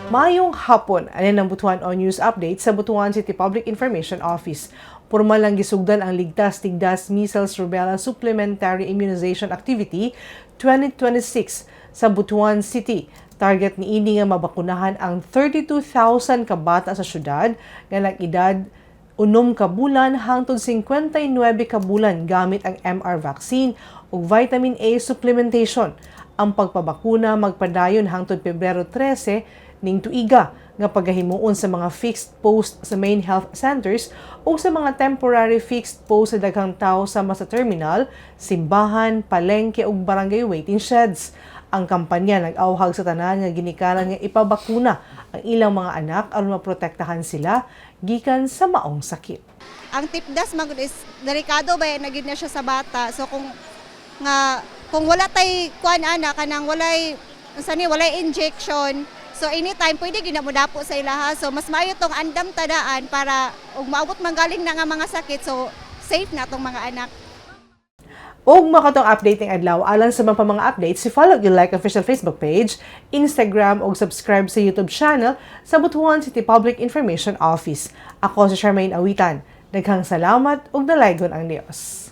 Mayong hapon, alin ang Butuan On News Update sa Butuan City Public Information Office. Pormal lang gisugdan ang Ligtas-Tigdas Measles Rubella Supplementary Immunization Activity 2026 sa Butuan City. Target ni ini nga mabakunahan ang 32,000 kabata sa syudad nga nag-edad 6 ka bulan hangtod 59 ka bulan gamit ang MR vaccine ug vitamin A supplementation. Ang pagpabakuna magpadayon hangtod Pebrero 13 ning tuiga nga pagahimuon sa mga fixed post sa main health centers o sa mga temporary fixed post sa daghang tawo sama sa terminal, simbahan, palengke ug barangay waiting sheds. Ang kampanya nag-awhag sa tanan nga ginikanan nga ipabakuna ang ilang mga anak aron maprotektahan sila gikan sa maong sakit. Ang tipdas magud is delikado ba nagid na siya sa bata. So kung wala tay kuan ana kanang walay injection. So anytime pwede ginamudapo sa ilaha. So mas maayo tong andam tadaan para ug maabot manggaling na nga mga sakit. So safe na tong mga anak. Og makatong updating adlaw alang sa mga updates, follow yung like official Facebook page, Instagram og subscribe sa YouTube channel sa Butuan City Public Information Office. Ako si Charmaine Awitan. Daghang salamat ug dalaygon ang Dios.